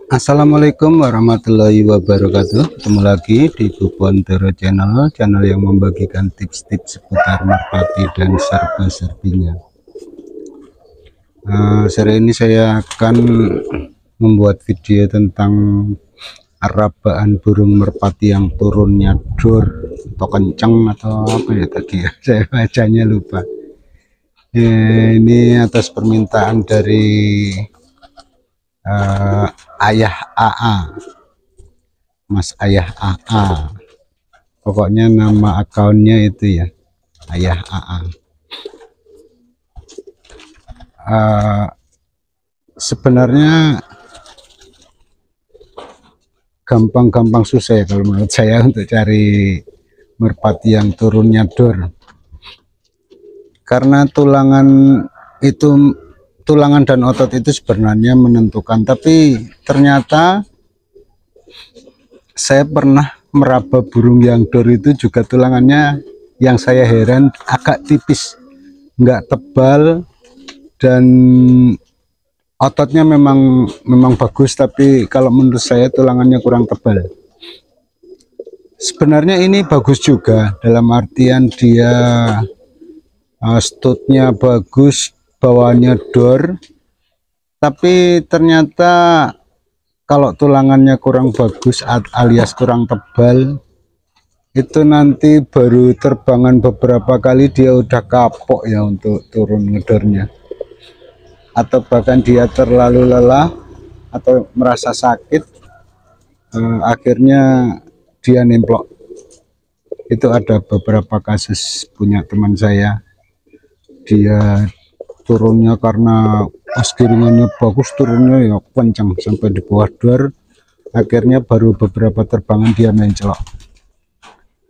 Assalamualaikum warahmatullahi wabarakatuh. Ketemu lagi di Bubondoro Channel, channel yang membagikan tips-tips seputar merpati dan serba-serbinya. Sore ini saya akan membuat video tentang arabaan burung merpati yang turunnya dor atau kencang atau apa ya tadi ya, saya bacanya lupa. Ini atas permintaan dari Ayah AA, Mas Ayah AA, pokoknya nama akunnya itu ya, Ayah AA. Sebenarnya gampang-gampang susah ya kalau menurut saya untuk cari merpati yang turunnya dor, karena tulangan dan otot itu sebenarnya menentukan, tapi ternyata saya pernah meraba burung yang dor itu juga tulangannya, yang saya heran agak tipis, nggak tebal, dan ototnya memang bagus, tapi kalau menurut saya tulangannya kurang tebal. Sebenarnya ini bagus juga, dalam artian dia stutnya bagus, bawahnya dor, tapi ternyata kalau tulangannya kurang bagus alias kurang tebal, itu nanti baru terbangan beberapa kali dia udah kapok ya untuk turun ngedornya, atau bahkan dia terlalu lelah atau merasa sakit, akhirnya dia nemplok. Itu ada beberapa kasus punya teman saya, dia turunnya karena pas giringannya bagus, turunnya ya kencang sampai di bawah dor, akhirnya baru beberapa terbangan dia mencelok.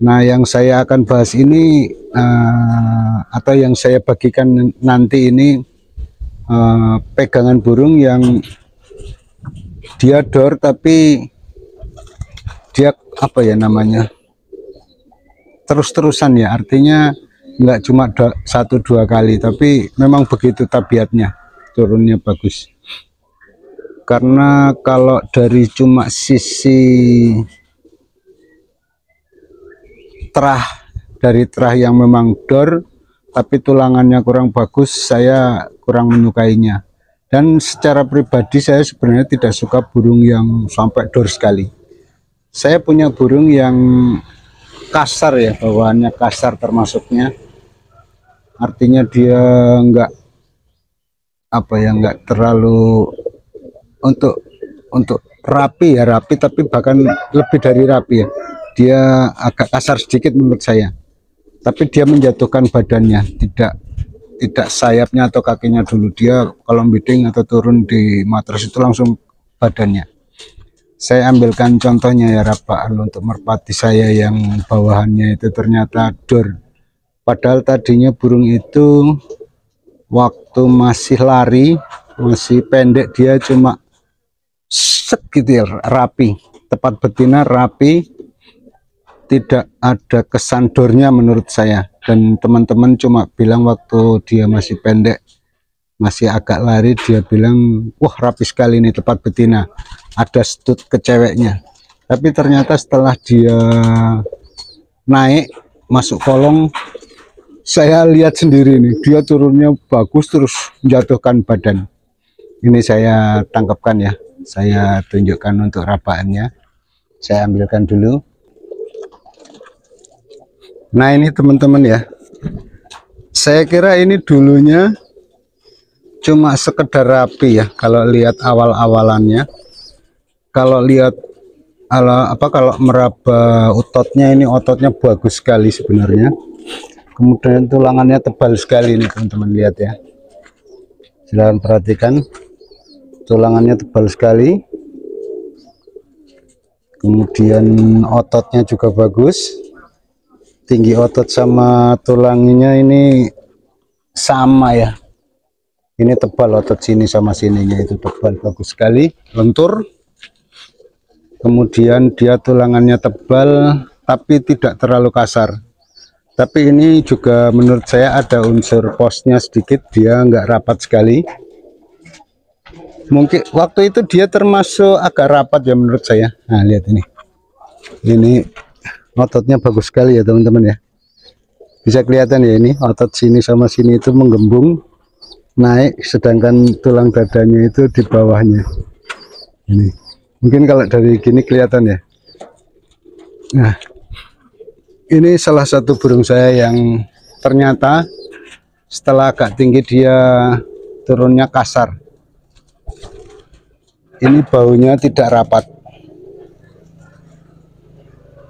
Nah, yang saya akan bahas ini atau yang saya bagikan nanti ini pegangan burung yang dia dor tapi dia apa ya namanya, terus-terusan ya, artinya nggak cuma 1-2 kali, tapi memang begitu tabiatnya, turunnya bagus. Karena kalau dari cuma sisi terah yang memang dor tapi tulangannya kurang bagus, saya kurang menyukainya. Dan secara pribadi saya sebenarnya tidak suka burung yang sampai dor sekali. Saya punya burung yang kasar ya, bawaannya kasar termasuknya, artinya dia enggak terlalu untuk rapi ya, rapi, tapi bahkan lebih dari rapi ya, dia agak kasar sedikit menurut saya, tapi dia menjatuhkan badannya, tidak sayapnya atau kakinya dulu. Dia kalau bidding atau turun di matras itu langsung badannya. Saya ambilkan contohnya ya, rapaan untuk merpati saya yang bawahannya itu ternyata dor. Padahal tadinya burung itu waktu masih lari, masih pendek, dia cuma set gitu ya, rapi, tepat betina, rapi, tidak ada kesan dornya menurut saya. Dan teman-teman cuma bilang waktu dia masih pendek, masih agak lari, dia bilang wah rapi sekali ini, tepat betina, ada stut ke ceweknya. Tapi ternyata setelah dia naik masuk kolong, saya lihat sendiri nih, dia turunnya bagus, terus menjatuhkan badan. Ini saya tangkapkan ya, saya tunjukkan untuk rabaannya. Saya ambilkan dulu. Nah, ini teman-teman ya, saya kira ini dulunya cuma sekedar rapi ya, kalau lihat awal-awalannya. Kalau lihat kalau meraba ototnya, ini ototnya bagus sekali sebenarnya. Kemudian tulangannya tebal sekali ini teman-teman, lihat ya, silahkan perhatikan, tulangannya tebal sekali. Kemudian ototnya juga bagus, tinggi otot sama tulangnya ini sama ya, ini tebal, otot sini sama sininya itu tebal, bagus sekali, lentur. Kemudian dia tulangannya tebal tapi tidak terlalu kasar. Tapi ini juga menurut saya ada unsur posnya sedikit, dia nggak rapat sekali. Mungkin waktu itu dia termasuk agak rapat ya menurut saya. Nah, lihat ini ototnya bagus sekali ya teman-teman ya, bisa kelihatan ya, ini otot sini sama sini itu menggembung naik, sedangkan tulang dadanya itu di bawahnya. Ini mungkin kalau dari gini kelihatan ya. Nah, ini salah satu burung saya yang ternyata setelah agak tinggi dia turunnya kasar. Ini baunya tidak rapat.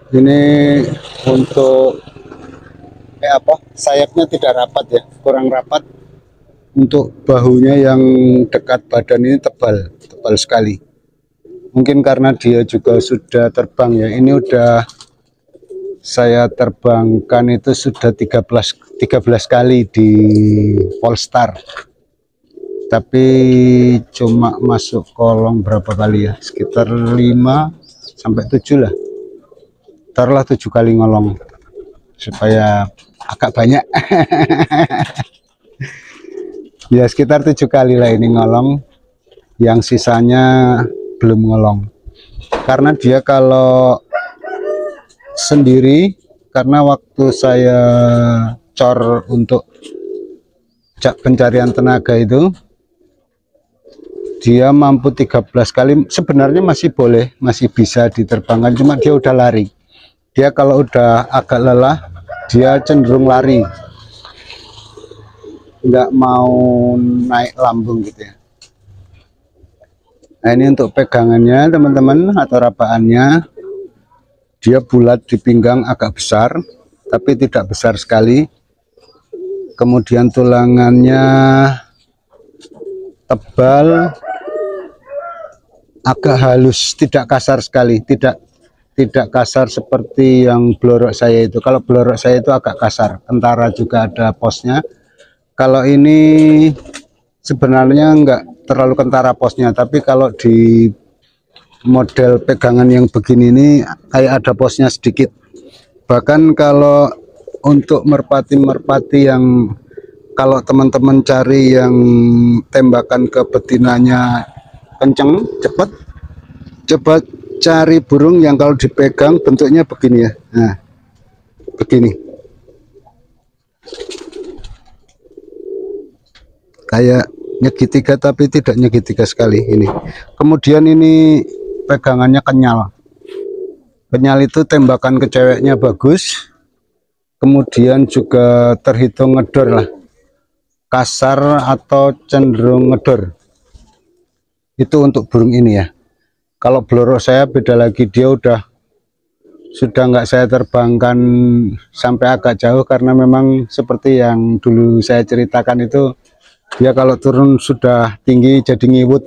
Ini untuk sayapnya tidak rapat ya, kurang rapat. Untuk bahunya yang dekat badan ini tebal sekali. Mungkin karena dia juga sudah terbang ya. Ini udah saya terbangkan itu sudah 13 kali di Polestar. Tapi cuma masuk kolong berapa kali ya? Sekitar 5 sampai 7 lah. Taruhlah 7 kali ngolong supaya agak banyak. Ya sekitar 7 kali lah ini ngolong, yang sisanya belum ngolong. Karena dia kalau sendiri, karena waktu saya cor untuk pencarian tenaga itu, dia mampu 13 kali, sebenarnya masih boleh, masih bisa diterbangkan, cuma dia udah lari. Dia kalau udah agak lelah, dia cenderung lari, nggak mau naik lambung gitu ya. Nah, ini untuk pegangannya teman-teman, atau rapaannya, dia bulat di pinggang, agak besar tapi tidak besar sekali. Kemudian tulangannya tebal, agak halus, tidak kasar sekali, tidak kasar seperti yang blorok saya itu. Kalau blorok saya itu agak kasar, kentara juga ada posnya. Kalau ini sebenarnya enggak terlalu kentara posnya, tapi kalau di model pegangan yang begini ini kayak ada posnya sedikit. Bahkan kalau untuk merpati yang kalau teman-teman cari yang tembakan ke betinanya kenceng, cepat, coba cari burung yang kalau dipegang bentuknya begini ya. Nah, begini. Kayak nyegitiga tapi tidak nyegitiga sekali ini. Kemudian ini pegangannya kenyal. Kenyal itu tembakan ke ceweknya bagus. Kemudian juga terhitung ngedor lah. Kasar atau cenderung ngedor. Itu untuk burung ini ya. Kalau blorok saya beda lagi, dia sudah nggak saya terbangkan sampai agak jauh, karena memang seperti yang dulu saya ceritakan itu, dia kalau turun sudah tinggi jadi ngiwut.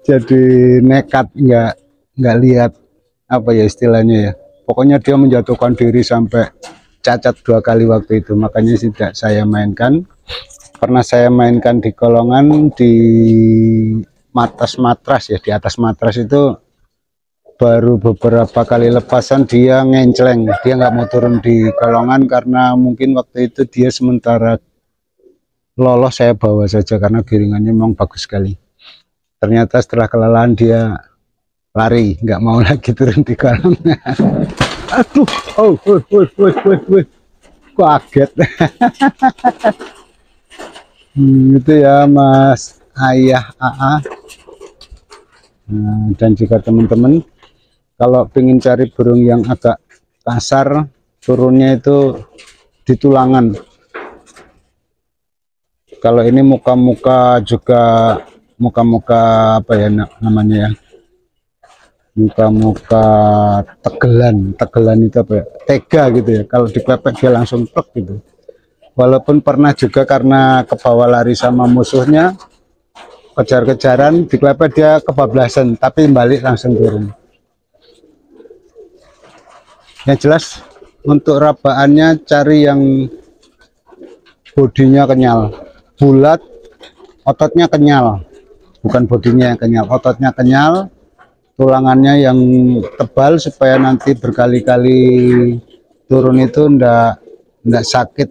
Jadi nekat, nggak lihat apa ya istilahnya ya, pokoknya dia menjatuhkan diri sampai cacat 2 kali waktu itu. Makanya tidak saya mainkan. Pernah saya mainkan di kolongan, di matras ya, di atas matras itu baru beberapa kali lepasan dia ngencleng, dia nggak mau turun di kolongan, karena mungkin waktu itu dia sementara lolos saya bawa saja karena giringannya memang bagus sekali. Ternyata setelah kelelahan dia lari, nggak mau lagi turun di kolam. Aduh, kaget. Itu ya Mas Ayah AA. Nah, dan juga teman-teman kalau ingin cari burung yang agak kasar, turunnya itu di tulangan. Kalau ini muka-muka juga, muka-muka apa ya namanya ya, muka-muka tegelan itu apa ya, tega gitu ya. Kalau dipepet dia langsung plek gitu. Walaupun pernah juga karena kebawa lari sama musuhnya, kejar-kejaran, diklepet dia kebablasan, tapi balik langsung turun. Yang jelas untuk rabaannya cari yang bodinya kenyal, bulat, ototnya kenyal, bukan bodinya yang kenyal, ototnya kenyal, tulangannya yang tebal, supaya nanti berkali-kali turun itu ndak sakit,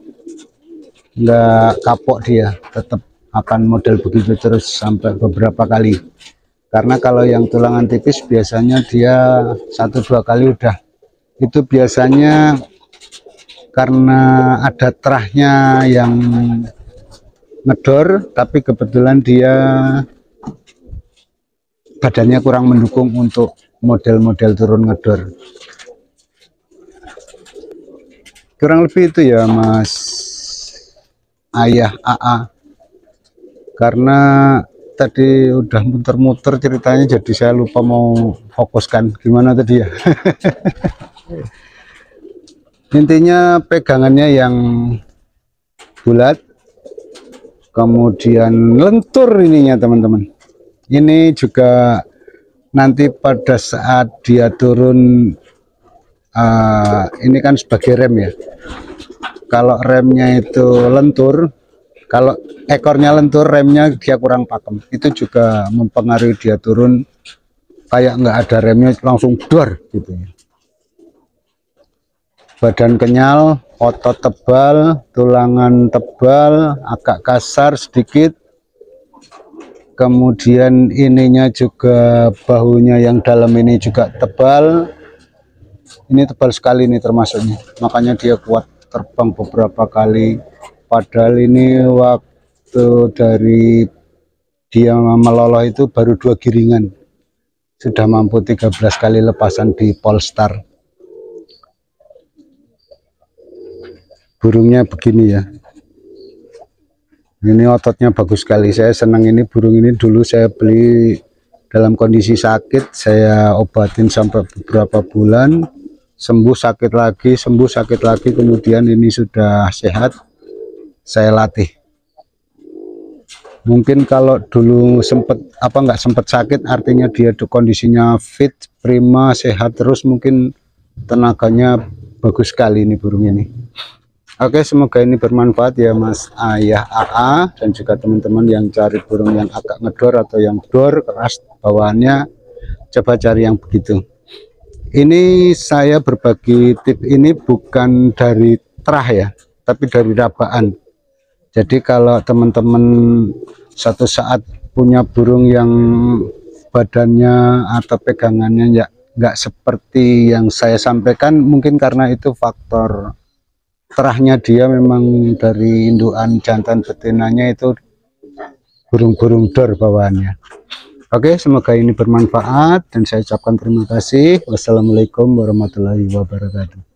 ndak kapok, dia tetap akan model begitu terus sampai beberapa kali. Karena kalau yang tulangan tipis biasanya dia 1-2 kali udah. Itu biasanya karena ada terahnya yang ngedor, tapi kebetulan dia badannya kurang mendukung untuk model-model turun ngedor. Kurang lebih itu ya Mas Ayah AA. Karena tadi udah muter-muter ceritanya, jadi saya lupa mau fokuskan gimana tadi ya. Intinya pegangannya yang bulat, kemudian lentur ininya teman-teman. Ini juga nanti pada saat dia turun, ini kan sebagai rem ya. Kalau remnya itu lentur, kalau ekornya lentur, remnya dia kurang pakem. Itu juga mempengaruhi dia turun, kayak nggak ada remnya langsung dor gitu ya. Badan kenyal, otot tebal, tulangan tebal, agak kasar sedikit. Kemudian ininya juga, bahunya yang dalam ini juga tebal. Ini tebal sekali nih termasuknya, makanya dia kuat terbang beberapa kali. Padahal ini waktu dari dia meloloh itu baru 2 giringan, sudah mampu 13 kali lepasan di Polestar. Burungnya begini ya, ini ototnya bagus sekali. Saya senang ini burung ini. Dulu saya beli dalam kondisi sakit, saya obatin sampai beberapa bulan, sembuh sakit lagi, kemudian ini sudah sehat, saya latih. Mungkin kalau dulu nggak sempat sakit, artinya dia kondisinya fit, prima, sehat terus, mungkin tenaganya bagus sekali ini burung ini. Oke, semoga ini bermanfaat ya Mas Ayah AA, dan juga teman-teman yang cari burung yang agak ngedor atau yang dor keras bawaannya, coba cari yang begitu. Ini saya berbagi tip ini bukan dari terah ya, tapi dari rabaan. Jadi kalau teman-teman suatu saat punya burung yang badannya atau pegangannya nggak seperti yang saya sampaikan, mungkin karena itu faktor terahnya dia memang dari indukan jantan betinanya itu burung-burung dor bawaannya. Oke, semoga ini bermanfaat dan saya ucapkan terima kasih. Wassalamualaikum warahmatullahi wabarakatuh.